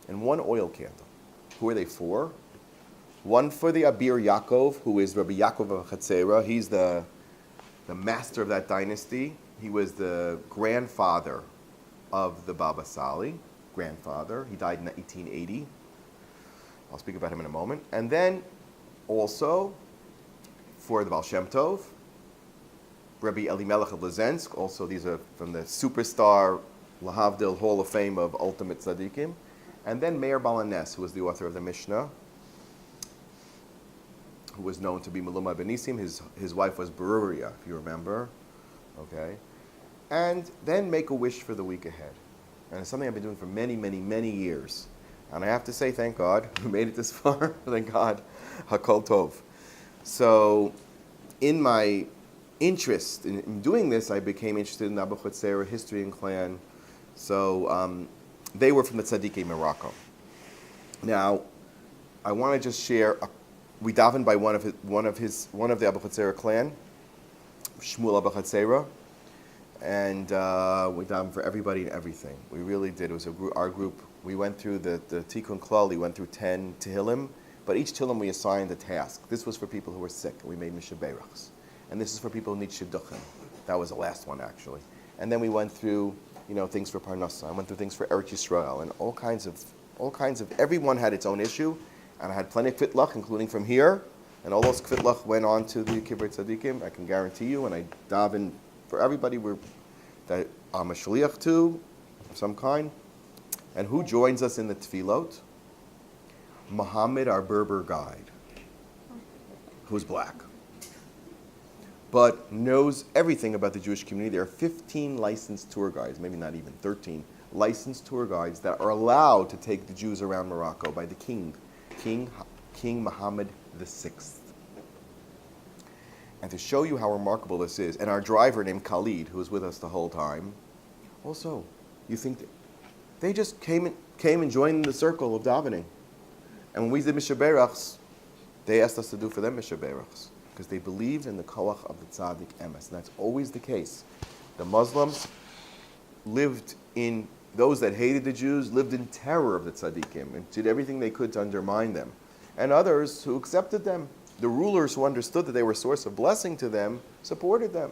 and one oil candle. Who are they for? One for the Abir Yaacov, who is Rabbi Yaacov of Chatzera. He's the master of that dynasty. He was the grandfather of the Baba Sali, grandfather. He died in 1880. I'll speak about him in a moment. And then also for the Baal Shem Tov, Rabbi Elimelech of Lezensk. Also, these are from the superstar Lahavdil Hall of Fame of Ultimate Tzaddikim. And then Meir Balanes, who was the author of the Mishnah, who was known to be Meluma Benisim. His wife was Beruria, if you remember. Okay? And then make a wish for the week ahead. And it's something I've been doing for many, many, many years. And I have to say, thank God, we made it this far. Thank God. Hakol Tov. So, in my interest in doing this, I became interested in Abu Chatzera, history and clan. So, they were from the Tzadikei Morocco. Now, I want to just share. We davened by one of the Abu Chatzera clan, Shmuel Abu Chatzera, and we davened for everybody and everything. We really did. It was our group. We went through the Tikkun Klal. We went through 10 Tehillim, but each Tehillim we assigned a task. This was for people who were sick. We made Mishaberachs. And this is for people who need Shidduchim. That was the last one, actually. And then we went through, things for Parnasa. I went through things for Eretz Yisrael, and all kinds of, everyone had its own issue. And I had plenty of kvitlach, including from here. And all those kvitlach went on to the Kibbutz Tzadikim, I can guarantee you. And I daven for everybody that I'm a shliach to, of some kind. And who joins us in the tefillot? Muhammad, our Berber guide, who's black, but knows everything about the Jewish community. There are 15 licensed tour guides, maybe not even 13, licensed tour guides that are allowed to take the Jews around Morocco by the King Muhammad VI. And to show you how remarkable this is, and our driver named Khalid, who was with us the whole time, also, you think they just came and joined the circle of davening. And when we did Mishaberachs, they asked us to do for them Mishaberachs, because they believed in the Korach of the Tzaddik Emes. And that's always the case. The Muslims those that hated the Jews lived in terror of the tzaddikim and did everything they could to undermine them. And others who accepted them, the rulers who understood that they were a source of blessing to them, supported them.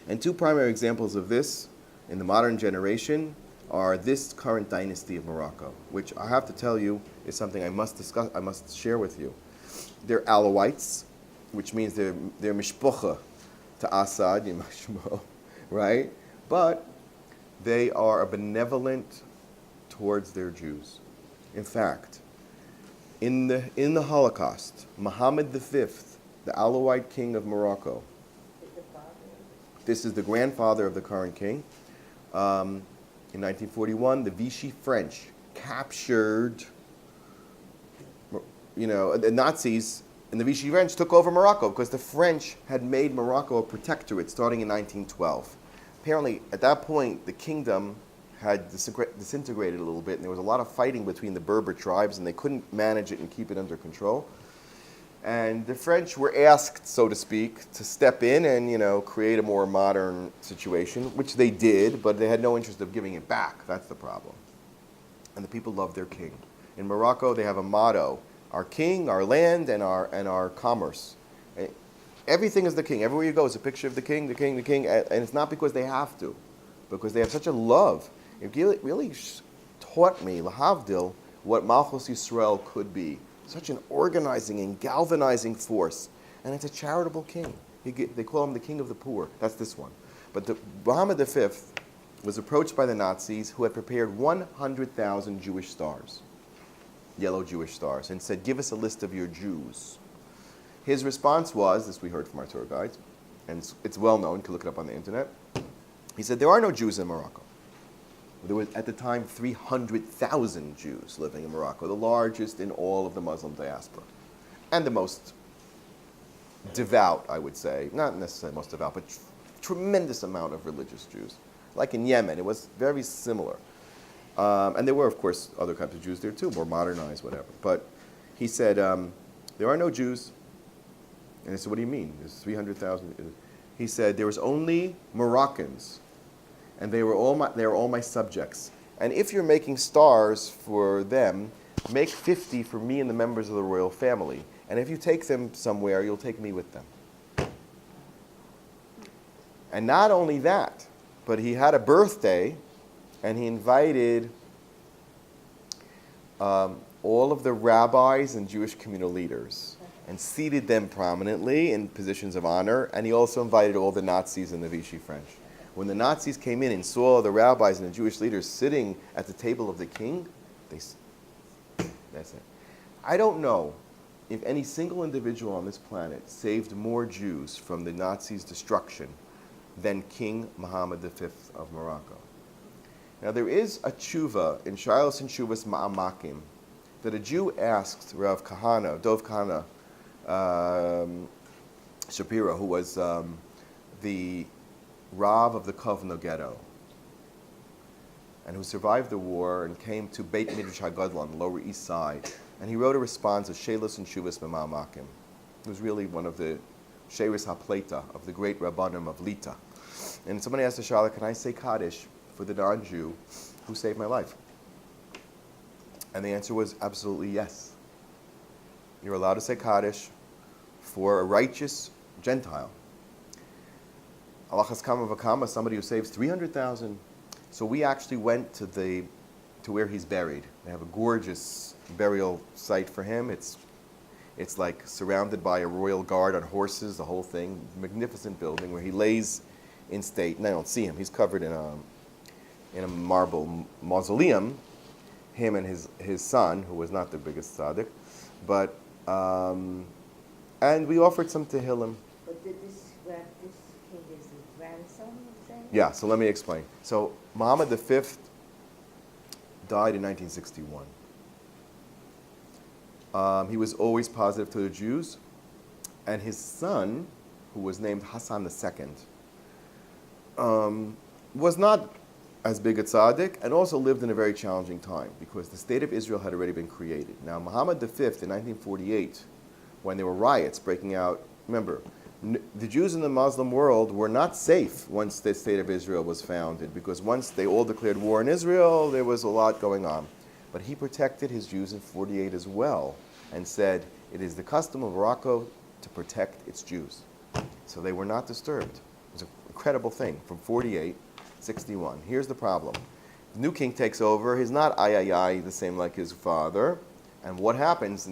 And two primary examples of this in the modern generation are this current dynasty of Morocco, which I have to tell you is something I must share with you. They're Alawites, which means they're mishpocha to Assad, right? But they are benevolent towards their Jews. In fact, in the Holocaust, Muhammad V, the Alawite king of Morocco, this is the grandfather of the current king. In 1941, the Vichy French captured, the Nazis and the Vichy French took over Morocco because the French had made Morocco a protectorate starting in 1912. Apparently, at that point, the kingdom had disintegrated a little bit, and there was a lot of fighting between the Berber tribes, and they couldn't manage it and keep it under control. And the French were asked, so to speak, to step in and, create a more modern situation, which they did, but they had no interest of giving it back. That's the problem. And the people loved their king. In Morocco, they have a motto: our king, our land, and our commerce. Everything is the king. Everywhere you go is a picture of the king, the king, the king. And it's not because they have to, because they have such a love. It really taught me, Lahavdil, what Malchus Yisrael could be. Such an organizing and galvanizing force. And it's a charitable king. They call him the king of the poor. That's this one. But Muhammad V was approached by the Nazis, who had prepared 100,000 Jewish stars, yellow Jewish stars, and said, give us a list of your Jews. His response was, this we heard from our tour guides, and it's well known, you can look it up on the internet. He said, there are no Jews in Morocco. There was, at the time, 300,000 Jews living in Morocco, the largest in all of the Muslim diaspora. And the most devout, I would say, not necessarily most devout, but tremendous amount of religious Jews. Like in Yemen, it was very similar. And there were, of course, other kinds of Jews there too, more modernized, whatever. But he said, there are no Jews. And I said, what do you mean? There's 300,000. He said, there was only Moroccans. And they were all my subjects. And if you're making stars for them, make 50 for me and the members of the royal family. And if you take them somewhere, you'll take me with them. And not only that, but he had a birthday, and he invited all of the rabbis and Jewish communal leaders and seated them prominently in positions of honor. And he also invited all the Nazis and the Vichy French. When the Nazis came in and saw the rabbis and the Jewish leaders sitting at the table of the king, that's it. I don't know if any single individual on this planet saved more Jews from the Nazis' destruction than King Muhammad V of Morocco. Now there is a tshuva in Shilos and Tshuvas Ma'amakim that a Jew asked Dov Kahana Shapira, who was the Rav of the Kovno ghetto, and who survived the war and came to Beit Midrash HaGadol on the Lower East Side, and he wrote a response of Shilos and Tshuvas Ma'amakim. It was really one of the Sheris HaPleta of the great Rabbanim of Lita. And somebody asked the Shala, can I say Kaddish for the non-Jew who saved my life? And the answer was absolutely yes. You're allowed to say Kaddish for a righteous Gentile. Alachas Kama Vakama, somebody who saves 300,000. So we actually went to where he's buried. They have a gorgeous burial site for him. It's like surrounded by a royal guard on horses, the whole thing. Magnificent building where he lays in state. And I don't see him. He's covered in a marble mausoleum. Him and his son, who was not the biggest tzaddik, but and we offered some tehillim. But did this king is his grandson, you say? Yeah. So let me explain. So Muhammad V died in 1961. He was always positive to the Jews, and his son, who was named Hassan II, was not as big a tzaddik, and also lived in a very challenging time because the state of Israel had already been created. Now, Muhammad V in 1948, when there were riots breaking out, remember, the Jews in the Muslim world were not safe once the state of Israel was founded, because once they all declared war in Israel, there was a lot going on. But he protected his Jews in 48 as well, and said, it is the custom of Morocco to protect its Jews. So they were not disturbed. It was an incredible thing from 48. 61. Here's the problem. The new king takes over. He's not the same like his father. And what happens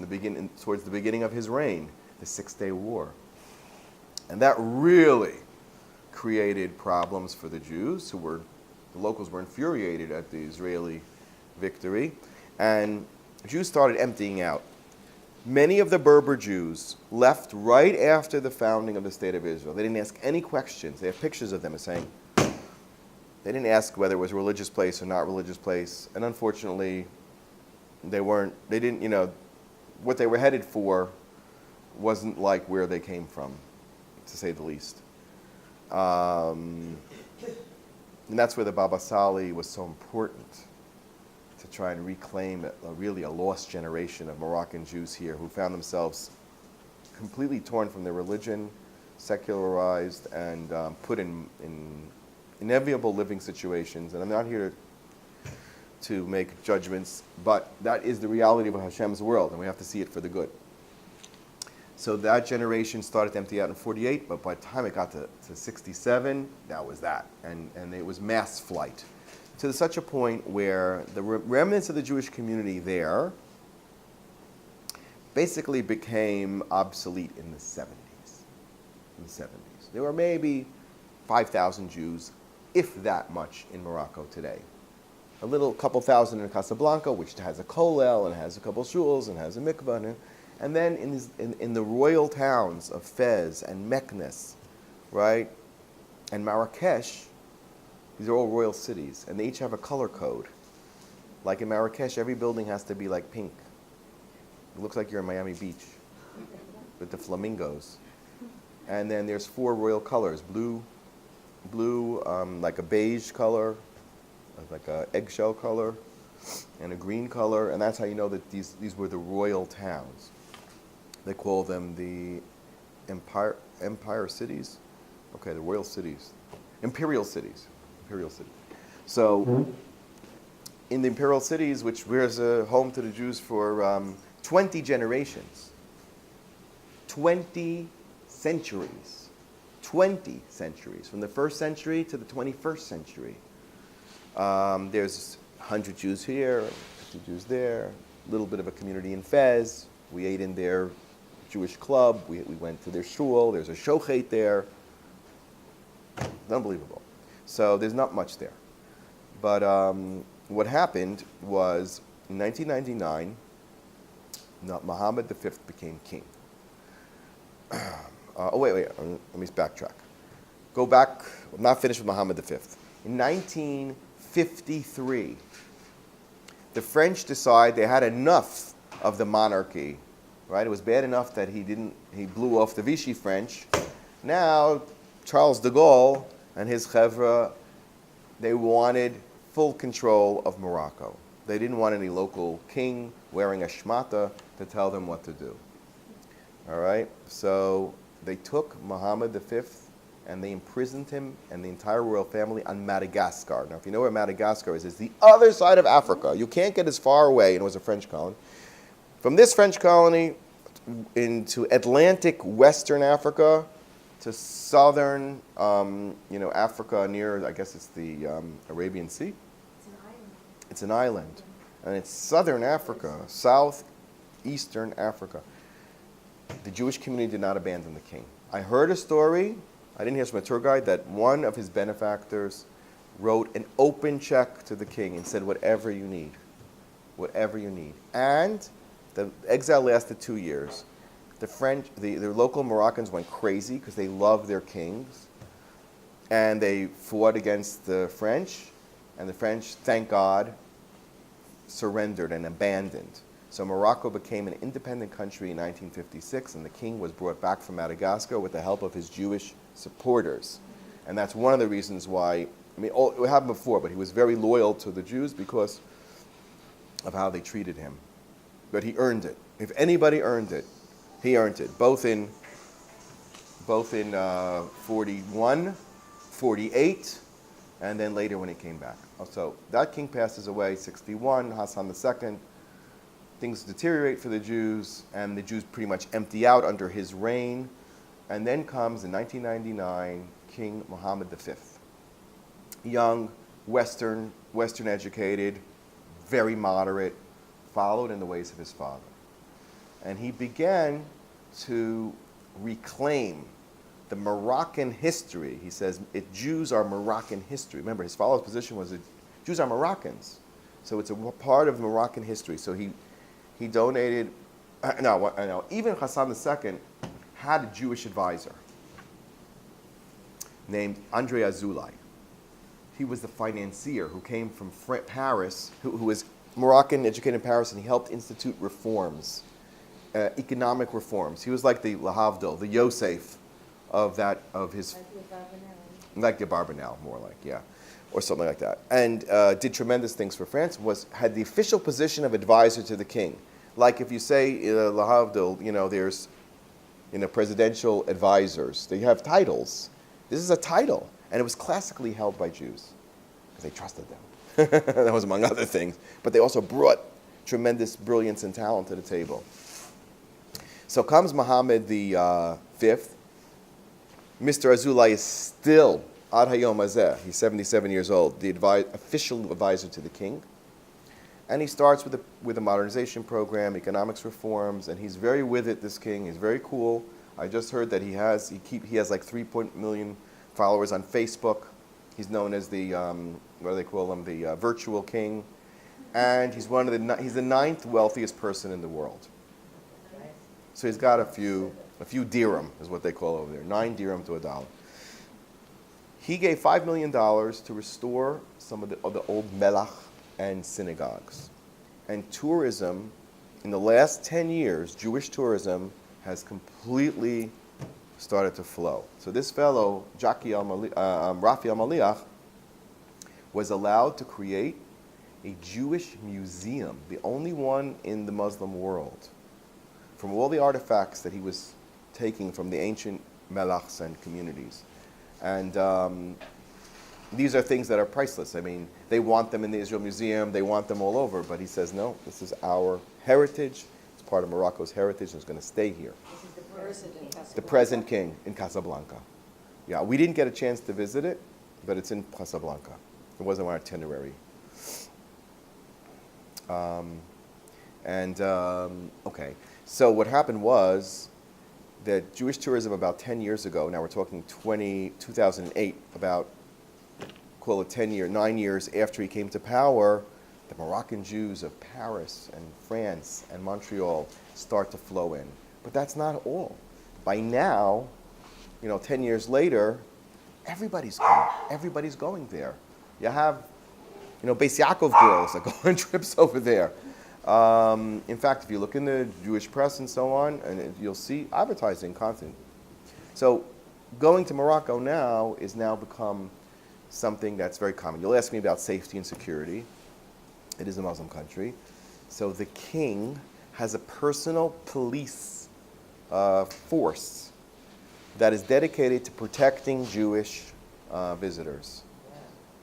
towards the beginning of his reign? The 6-Day War. And that really created problems for the Jews, the locals were infuriated at the Israeli victory. And Jews started emptying out. Many of the Berber Jews left right after the founding of the State of Israel. They didn't ask any questions. They have pictures of them as saying, they didn't ask whether it was a religious place or not religious place, and unfortunately, what they were headed for wasn't like where they came from, to say the least. And that's where the Baba Sali was so important, to try and reclaim really a lost generation of Moroccan Jews here who found themselves completely torn from their religion, secularized, and put in inevitable living situations. And I'm not here to make judgments, but that is the reality of Hashem's world, and we have to see it for the good. So that generation started to empty out in 48, but by the time it got to 67, that was that. And it was mass flight to such a point where the remnants of the Jewish community there basically became obsolete in the 70s. There were maybe 5,000 Jews, if that much, in Morocco today. A couple thousand in Casablanca, which has a kollel and has a couple shuls and has a mikvah. And then in the royal towns of Fez and Meknes, right, and Marrakesh, these are all royal cities, and they each have a color code. Like in Marrakesh, every building has to be like pink. It looks like you're in Miami Beach with the flamingos. And then there's 4 royal colors: blue, like a beige color, like a eggshell color, and a green color. And that's how you know that these were the royal towns. They call them the empire cities. Okay, the royal cities, imperial cities. So in the imperial cities, which was a home to the Jews for 20 generations. 20 centuries. 20 centuries, from the 1st century to the 21st century. There's 100 Jews here, 50 Jews there, a little bit of a community in Fez. We ate in their Jewish club. We went to their shul. There's a shochet there. Unbelievable. So there's not much there. But what happened was, in 1999, Muhammad V became king. Wait, let me backtrack. Go back, I'm not finished with Muhammad V. In 1953, the French decided they had enough of the monarchy, right? It was bad enough that he blew off the Vichy French. Now, Charles de Gaulle and his chevra, they wanted full control of Morocco. They didn't want any local king wearing a shmata to tell them what to do. All right? So they took Muhammad V and they imprisoned him and the entire royal family on Madagascar. Now, if you know where Madagascar is, it's the other side of Africa. You can't get as far away, and it was a French colony. From this French colony into Atlantic Western Africa to southern Africa near, I guess it's the Arabian Sea. It's an island. It's an island. And it's southern Africa, southeastern Africa. The Jewish community did not abandon the king. I heard a story, I didn't hear this from a tour guide, that one of his benefactors wrote an open check to the king and said, whatever you need. Whatever you need. And the exile lasted 2 years. The local Moroccans went crazy because they loved their kings. And they fought against the French. And the French, thank God, surrendered and abandoned. So Morocco became an independent country in 1956, and the king was brought back from Madagascar with the help of his Jewish supporters. And that's one of the reasons why, it happened before, but he was very loyal to the Jews because of how they treated him. But he earned it. If anybody earned it, he earned it, both in 41, 48, and then later when he came back. So that king passes away, 61, Hassan II. Things deteriorate for the Jews, and the Jews pretty much empty out under his reign. And then comes, in 1999, King Muhammad V. Young, Western educated, very moderate, followed in the ways of his father. And he began to reclaim the Moroccan history. He says, Jews are Moroccan history. Remember, his father's position was that Jews are Moroccans. So it's a part of Moroccan history. So he donated, even Hassan II had a Jewish advisor named Andre Azoulay. He was the financier who came from Paris, who was Moroccan, educated in Paris, and he helped institute reforms, economic reforms. He was like the Lahavdil, the Yosef of his... Like the Barbanel, more like, yeah. Or something like that. And did tremendous things for France, had the official position of advisor to the king. Like if you say, Lahavdil, there's presidential advisors. They have titles. This is a title. And it was classically held by Jews because they trusted them. That was among other things. But they also brought tremendous brilliance and talent to the table. So comes Muhammad V. Mr. Azoulay is still, Ad Hayom Hazeh, he's 77 years old, the official advisor to the king. And he starts with a modernization program, economics reforms, and he's very with it, this king. He's very cool. I just heard that he has like 3 million followers on Facebook. He's known as the, what do they call him, the virtual king. And he's he's the 9th wealthiest person in the world. So he's got a few dirham, is what they call over there, 9 dirham to $1. He gave $5 million to restore some of the old Mela and synagogues. And tourism, in the last 10 years, Jewish tourism has completely started to flow. So this fellow, Rafi Al-Maliach, was allowed to create a Jewish museum, the only one in the Muslim world, from all the artifacts that he was taking from the ancient melachs and communities. And these are things that are priceless. I mean, they want them in the Israel Museum, they want them all over, but he says, no, this is our heritage. It's part of Morocco's heritage, and it's going to stay here. This is the president. The present king in Casablanca. Yeah, we didn't get a chance to visit it, but it's in Casablanca. It wasn't on our itinerary. Okay, so what happened was that Jewish tourism about 10 years ago, now we're talking 2008, about, call it 9 years after he came to power, the Moroccan Jews of Paris and France and Montreal start to flow in. But that's not all. By now, 10 years later, everybody's going there. You have, Beis Yaacov girls that go on trips over there. In fact, if you look in the Jewish press and so on, and you'll see advertising content. So going to Morocco now is now become something that's very common. You'll ask me about safety and security. It is a Muslim country. So the king has a personal police force that is dedicated to protecting Jewish visitors.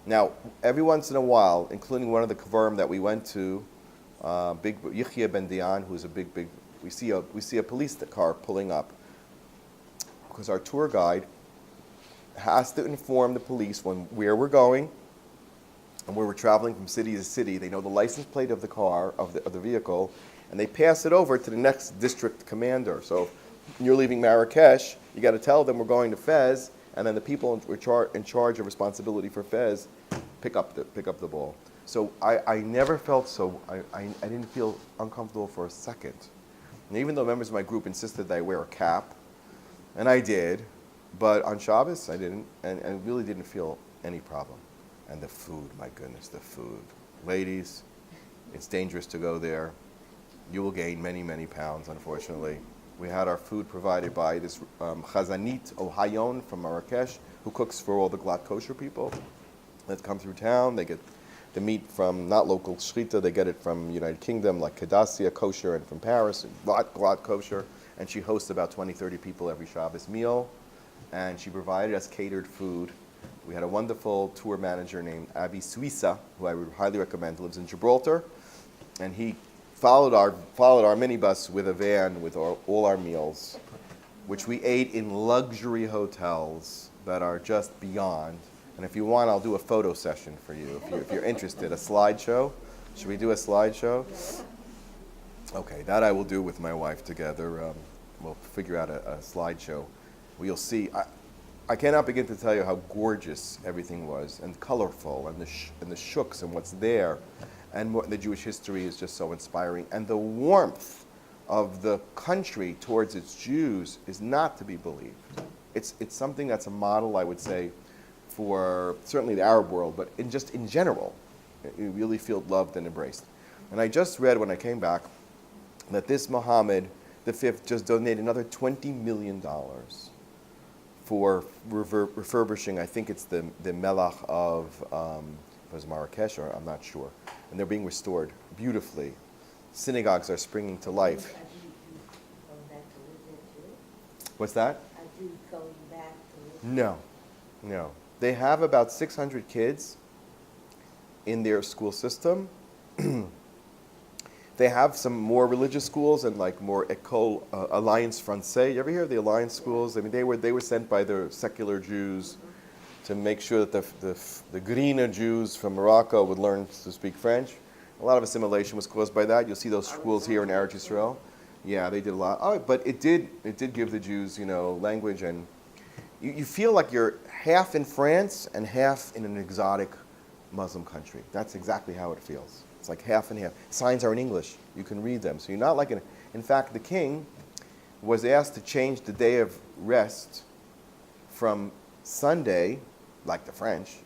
Now, every once in a while, including one of the kvarim that we went to, big Yichya ben Dian, who's a big, we see a police car pulling up because our tour guide has to inform the police where we're going and where we're traveling from city to city. They know the license plate of the car, of the vehicle, and they pass it over to the next district commander. So if you're leaving Marrakesh, you got to tell them we're going to Fez, and then the people in charge of responsibility for Fez pick up the ball. So I never felt so, I didn't feel uncomfortable for a second. And even though members of my group insisted that I wear a cap, and I did, but on Shabbos I didn't, and really didn't feel any problem. And the food, my goodness, the food. Ladies, it's dangerous to go there. You will gain many, many pounds, unfortunately. We had our food provided by this Chazanit Ohayon from Marrakesh, who cooks for all the Glatt kosher people that come through town. They get the meat from not local shchita, they get it from United Kingdom, like Kadassia kosher, and from Paris, Glatt kosher. And she hosts about 20, 30 people every Shabbos meal. And she provided us catered food. We had a wonderful tour manager named Abi Suissa, who I would highly recommend, lives in Gibraltar. And he followed our minibus with a van with all our meals, which we ate in luxury hotels that are just beyond. And if you want, I'll do a photo session for you if you're interested. A slideshow. Should we do a slideshow? Okay, that I will do with my wife together. We'll figure out a slideshow. You'll see. I cannot begin to tell you how gorgeous everything was, and colorful, and the shuks and what's there, and the Jewish history is just so inspiring. And the warmth of the country towards its Jews is not to be believed. It's something that's a model, I would say, for certainly the Arab world, but in general, you really feel loved and embraced. And I just read when I came back that this Mohammed V just donated another $20 million for refurbishing, I think it's the Mela of was Marrakesh, or I'm not sure. And they're being restored beautifully. Synagogues are springing to life. Are you going back to live there too? What's that? Are you going back to live No. They have about 600 kids in their school system. They have some more religious schools and like more École Alliance Française. You ever hear of the Alliance schools? I mean, they were sent by the secular Jews to make sure that the greener Jews from Morocco would learn to speak French. A lot of assimilation was caused by that. You'll see those schools here in Eretz Yisrael. Yeah, they did a lot. Oh, but it did give the Jews, language, and you feel like you're half in France and half in an exotic Muslim country. That's exactly how it feels. It's like half and half. Signs are in English. You can read them. So you're not like in fact, the king was asked to change the day of rest from Sunday, like the French,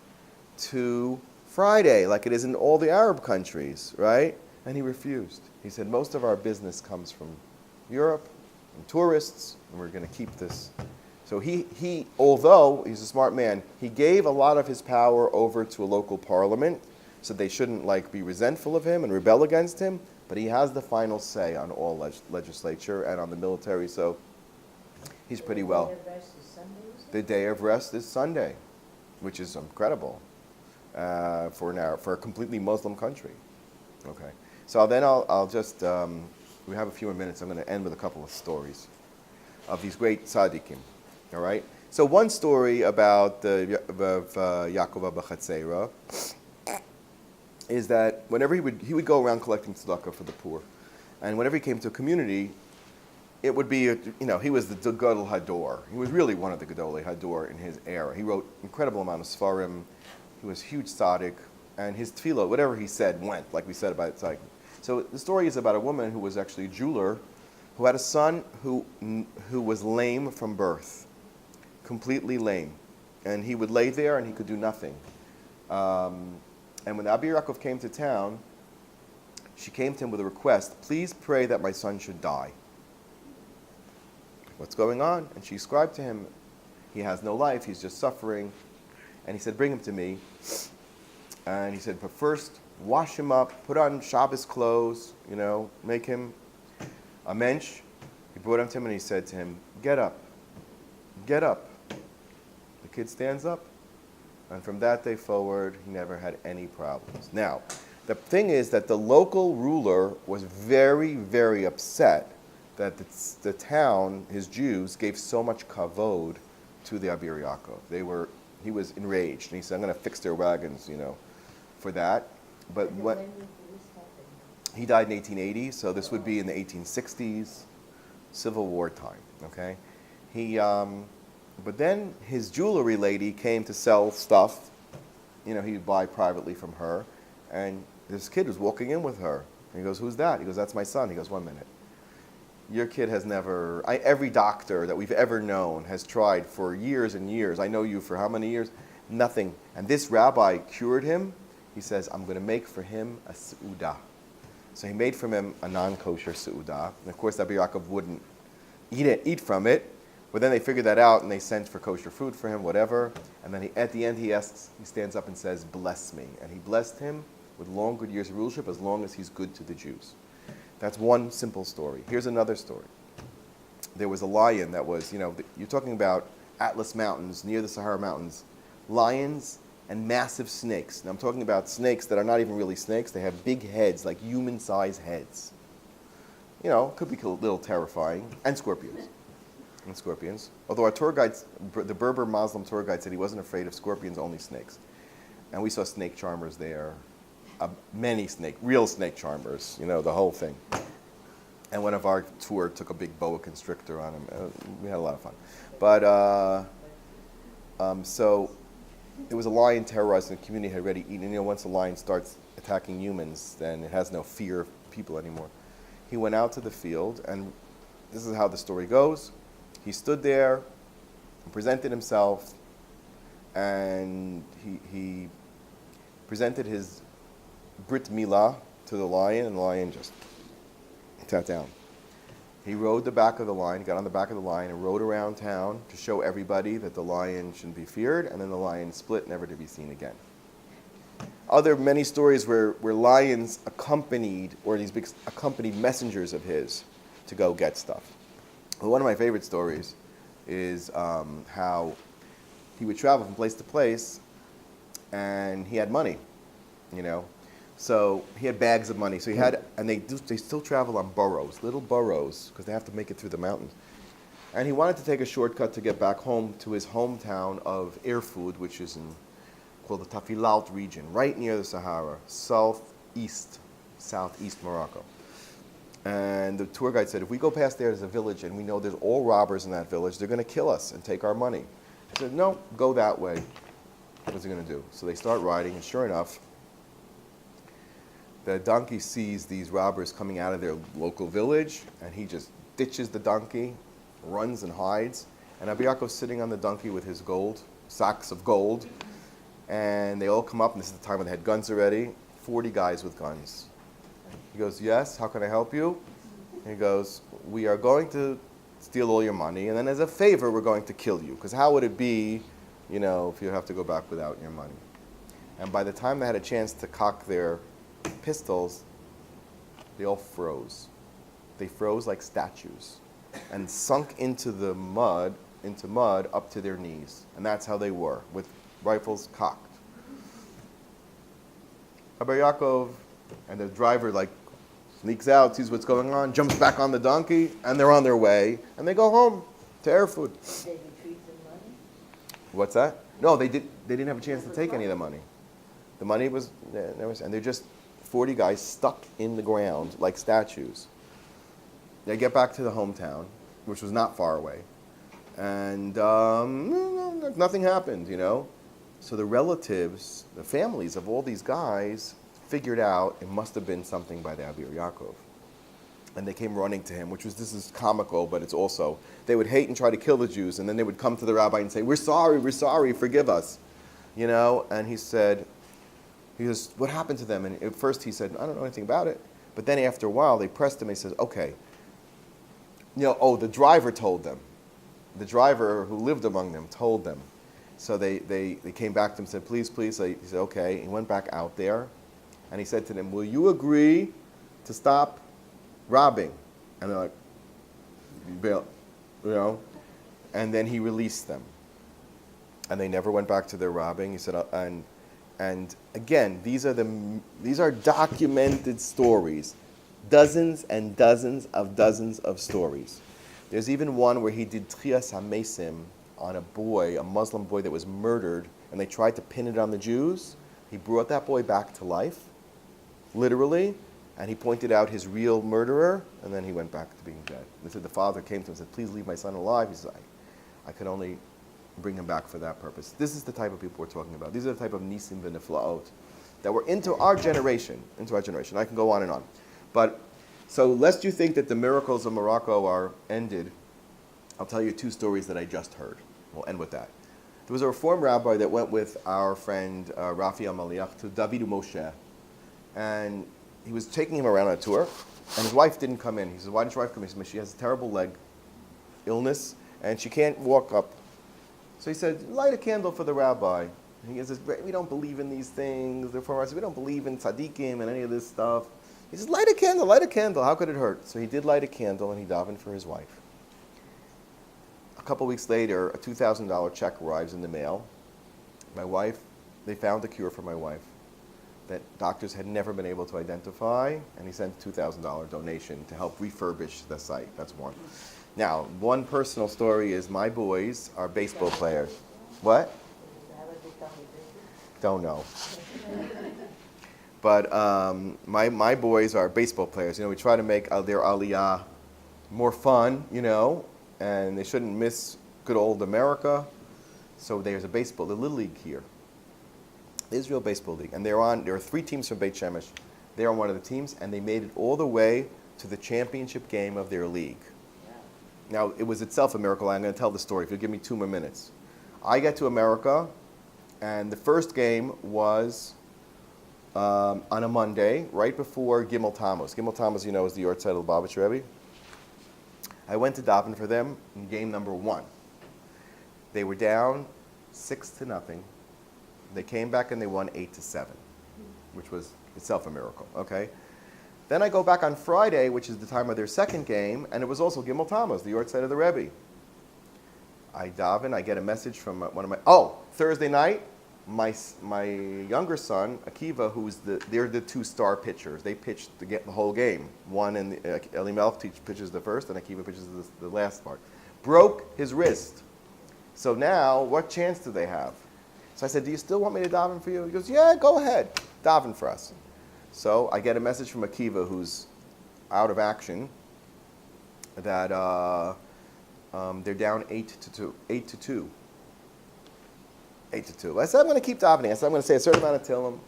to Friday, like it is in all the Arab countries, right? And he refused. He said, most of our business comes from Europe, from tourists, and we're going to keep this. So he, although he's a smart man, he gave a lot of his power over to a local parliament, so they shouldn't be resentful of him and rebel against him, but he has the final say on all legislature and on the military, so he's pretty well. The day of rest is Sunday, you said? The day of rest is Sunday, which is incredible. for a completely Muslim country. Okay, so then I'll just we have a few more minutes. I'm going to end with a couple of stories of these great tzaddikim. All right. So one story about Yaacov Abachatzera is that whenever he would go around collecting tzedakah for the poor, and whenever he came to a community, it would be, he was the Gadol Hador. He was really one of the Gadolei Hador in his era. He wrote incredible amount of Sfarim. He was a huge tzaddik, and his tefillah, whatever he said, went, like we said about tzaddik. So the story is about a woman who was actually a jeweler, who had a son who was lame from birth, completely lame. And he would lay there and he could do nothing. And when Rabbi Yaacov came to town, she came to him with a request, please pray that my son should die. What's going on? And she ascribed to him, he has no life, he's just suffering. And he said, bring him to me. And he said, but first, wash him up, put on Shabbos clothes, make him a mensch. He brought him to him and he said to him, get up, get up. The kid stands up. And from that day forward, he never had any problems. Now, the thing is that the local ruler was very, very upset that the town, his Jews, gave so much kavod to the Rabbi Yaacov. He was enraged, and he said, I'm going to fix their wagons, for that. But what he died in 1880, so this would be in the 1860s, Civil War time, okay? But then his jewelry lady came to sell stuff, he'd buy privately from her, and this kid was walking in with her. And he goes, who's that? He goes, that's my son. He goes, 1 minute. Your kid has never, every doctor that we've ever known has tried for years and years. I know you for how many years? Nothing. And this rabbi cured him. He says, I'm going to make for him a seudah. So he made from him a non-kosher seudah. And of course, Rabbi Yaacov wouldn't eat from it. But then they figured that out and they sent for kosher food for him, whatever. And then at the end he stands up and says, bless me. And he blessed him with long, good years of rulership as long as he's good to the Jews. That's one simple story. Here's another story. There was a lion that was, you're talking about Atlas Mountains, near the Sahara Mountains, lions and massive snakes. Now I'm talking about snakes that are not even really snakes. They have big heads, like human-sized heads. Could be a little terrifying. And scorpions. Although our tour guide, the Berber Muslim tour guide, said he wasn't afraid of scorpions, only snakes. And we saw snake charmers there. Real snake charmers, the whole thing. And one of our tour took a big boa constrictor on him. We had a lot of fun. But, so it was a lion terrorizing the community, had already eaten. Once a lion starts attacking humans, then it has no fear of people anymore. He went out to the field, and this is how the story goes. He stood there, presented himself, and he presented his Brit Mela to the lion, and the lion just sat down. He rode the back of the lion, got on the back of the lion, and rode around town to show everybody that the lion shouldn't be feared, and then the lion split, never to be seen again. Many stories where lions accompanied messengers of his to go get stuff. Well, one of my favorite stories is how he would travel from place to place, and he had money, So he had bags of money. So they still travel on burros, little burros, because they have to make it through the mountains. And he wanted to take a shortcut to get back home to his hometown of Erfud, which is called the Tafilalt region, right near the Sahara, southeast Morocco. And the tour guide said, if we go past there's a village and we know there's all robbers in that village, they're going to kill us and take our money. He said, no, go that way. What's he going to do? So they start riding, and sure enough, the donkey sees these robbers coming out of their local village, and he just ditches the donkey, runs and hides. And Rabbi Yaakov's sitting on the donkey with his sacks of gold, and they all come up, and this is the time when they had guns already, 40 guys with guns. He goes, yes, how can I help you? And he goes, we are going to steal all your money, and then as a favor, we're going to kill you. Because how would it be, if you have to go back without your money? And by the time they had a chance to cock their pistols, they all froze. They froze like statues and sunk into mud up to their knees. And that's how they were, with rifles cocked. Rabbi Yaacov, and the driver like sneaks out, sees what's going on, jumps back on the donkey, and they're on their way, and they go home to Erfurt. Did they retrieve the money? What's that? No, they didn't have a chance to take any of the money. The money was, and they're just 40 guys stuck in the ground like statues. They get back to the hometown, which was not far away, and nothing happened, you know. So the relatives, the families of all these guys figured out it must have been something by the Abir Yaakov. And they came running to him, this is comical, but it's also, they would hate and try to kill the Jews, and then they would come to the rabbi and say, we're sorry, forgive us. You know, and he said, what happened to them? And at first he said, I don't know anything about it. But then after a while, they pressed him, and he says, okay. You know, the driver told them. The driver who lived among them told them. So they came back to him and said, please. He said, okay. He went back out there, and he said to them, will you agree to stop robbing? And they're like, you know. And then he released them. And they never went back to their robbing. He said, and again, these are documented stories. Dozens and dozens of stories. There's even one where he did Tchias HaMesim on a Muslim boy that was murdered, and they tried to pin it on the Jews. He brought that boy back to life, literally, and he pointed out his real murderer, and then he went back to being dead. They said the father came to him and said, please leave my son alive. He said, I could only bring him back for that purpose. This is the type of people we're talking about. These are the type of nisim v'niflaot that were into our generation. I can go on and on. But, so lest you think that the miracles of Morocco are ended, I'll tell you two stories that I just heard. We'll end with that. There was a Reform rabbi that went with our friend Raphael Maliach to David Moshe, and he was taking him around on a tour, and his wife didn't come in. He said, why didn't your wife come in? He said, she has a terrible leg illness, and she can't walk up. So he said, light a candle for the rabbi. And he says, we don't believe in these things. Therefore, I said, we don't believe in tzaddikim and any of this stuff. He says, light a candle. How could it hurt? So he did light a candle, and he davened for his wife. A couple weeks later, a $2,000 check arrives in the mail. My wife, they found a cure for my wife that doctors had never been able to identify, and he sent a $2,000 donation to help refurbish the site. That's one. Now, one personal story is my boys are baseball players. What? Don't know. But my boys are baseball players. You know, we try to make their aliyah more fun, you know, and they shouldn't miss good old America. So there's the Little League here. The Israel Baseball League. And there are 3 teams from Beit Shemesh. They're on one of the teams, and they made it all the way to the championship game of their league. Now, it was itself a miracle. I'm going to tell the story if you'll give me 2 more minutes. I get to America, and the first game was on a Monday, right before Gimel Tammuz. Gimel Tammuz, you know, is the Yortzeit of Lubavitch Rebbe. I went to daven for them in game number 1. They were down 6-0. They came back and they won 8-7, which was itself a miracle. Okay. Then I go back on Friday, which is the time of their second game, and it was also Gimel Tammuz, the Yortzeit of the Rebbe. I daven. I get a message from one of my. Thursday night, my younger son Akiva, they're the 2 star pitchers. They pitched the whole game. One and Elimelech pitches the first, and Akiva pitches the last part. Broke his wrist. So now, what chance do they have? So I said, do you still want me to daven for you? He goes, yeah, go ahead, daven for us. So I get a message from Akiva, who's out of action, that they're down 8-2. 8-2. I said, I'm going to keep davening. I said, I'm going to say a certain amount of Tillim.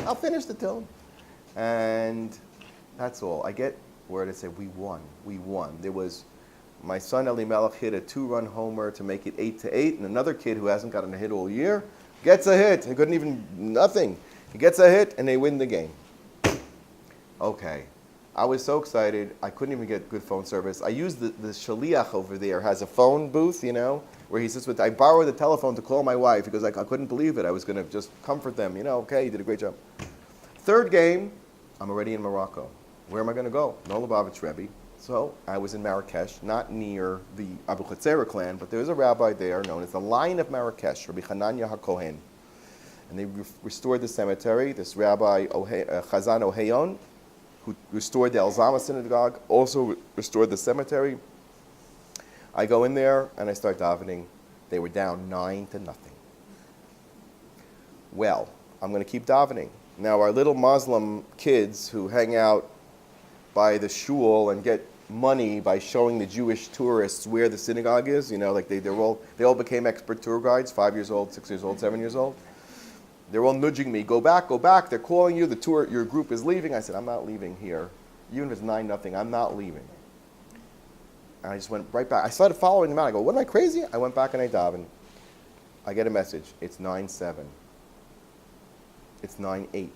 I'll finish the Tillim. And that's all. I get word that said, we won. There was, my son Elimelech hit a 2-run homer to make it 8-8, and another kid who hasn't gotten a hit all year gets a hit. He couldn't even, nothing. He gets a hit, and they win the game. Okay. I was so excited, I couldn't even get good phone service. I used the shaliach over there, has a phone booth, you know, where he sits with, I borrowed the telephone to call my wife because I couldn't believe it. I was going to just comfort them, you know, okay, you did a great job. Third game, I'm already in Morocco. Where am I going to go? No Lubavitch Rebbe. So I was in Marrakesh, not near the Abu Chatzera clan, but there's a rabbi there known as the Lion of Marrakesh, Rabbi Hananya HaKohen. And they restored the cemetery. This Rabbi Chazan Oheyon, who restored the Alzama synagogue, also restored the cemetery. I go in there and I start davening. They were down 9-0. Well, I'm going to keep davening. Now, our little Muslim kids who hang out by the shul and get money by showing the Jewish tourists where the synagogue is, like they all became expert tour guides, 5 years old, 6 years old, 7 years old. They're all nudging me, go back. They're calling you, your group is leaving. I said, I'm not leaving here. Even if it's 9-0, I'm not leaving. And I just went right back. I started following them out. I go, what, am I crazy? I went back and I davened. I get a message. It's 9-7. It's 9-8. And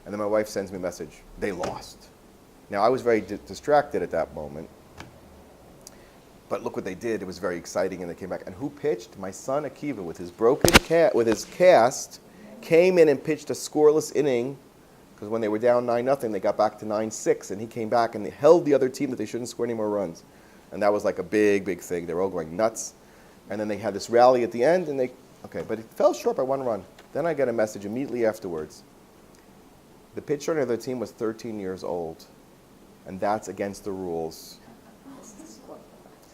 then my wife sends me a message. They lost. Now, I was very distracted at that moment. But look what they did. It was very exciting, and they came back. And who pitched? My son Akiva, with his with his cast, came in and pitched a scoreless inning, because when they were down 9-0, they got back to 9-6, and he came back and they held the other team that they shouldn't score any more runs. And that was like a big, big thing. They were all going nuts. And then they had this rally at the end, and but it fell short by 1 run. Then I get a message immediately afterwards. The pitcher on the other team was 13 years old, and that's against the rules.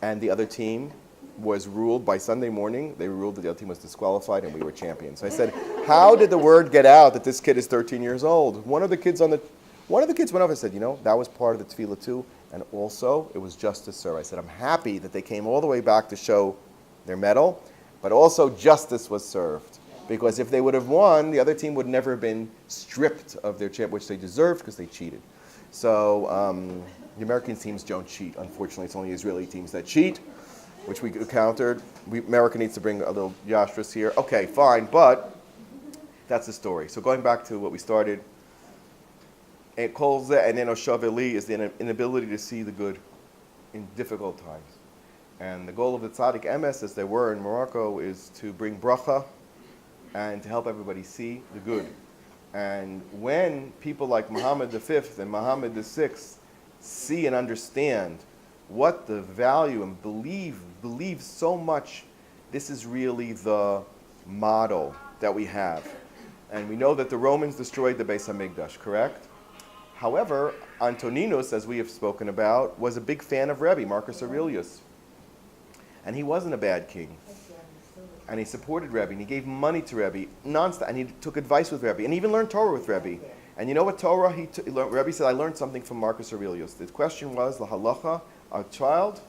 And the other team was ruled by Sunday morning. They ruled that the other team was disqualified, and we were champions. So I said, how did the word get out that this kid is 13 years old? One of the kids went over and said, that was part of the tefillah too, and also it was justice served. I said, I'm happy that they came all the way back to show their medal, but also justice was served. Because if they would have won, the other team would never have been stripped of their champ, which they deserved because they cheated. So the American teams don't cheat. Unfortunately, it's only Israeli teams that cheat, which we countered. America needs to bring a little yashrus here. Okay, fine, but that's the story. So going back to what we started, kol zeh eineno shaveh li is the inability to see the good in difficult times. And the goal of the tzaddik emes, as they were in Morocco, is to bring bracha and to help everybody see the good. And when people like Muhammad V and Muhammad VI see and understand what the value and believe so much, this is really the model that we have. And we know that the Romans destroyed the Beis HaMikdash, correct? However, Antoninus, as we have spoken about, was a big fan of Rabbi, Marcus Aurelius. And he wasn't a bad king. And he supported Rabbi, and he gave money to Rabbi, nonstop, and he took advice with Rabbi, and he even learned Torah with Rabbi. And you know what Torah he learned? Rabbi said, I learned something from Marcus Aurelius. The question was, the halacha, a child,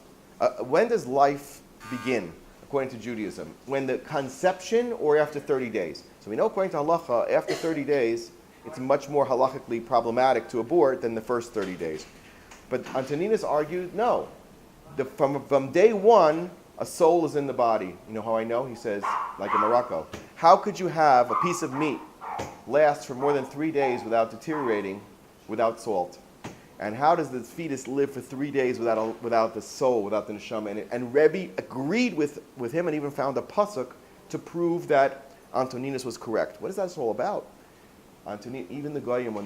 when does life begin, according to Judaism? When the conception or after 30 days? So we know, according to halacha, after 30 days, it's much more halachically problematic to abort than the first 30 days. But Antoninus argued, no. From day one, a soul is in the body. You know how I know? He says, like in Morocco. How could you have a piece of meat last for more than 3 days without deteriorating, without salt? And how does the fetus live for 3 days without the soul, without the neshama? And Rebbe agreed with him and even found a pasuk to prove that Antoninus was correct. What is that all about? Even the Goyim, when they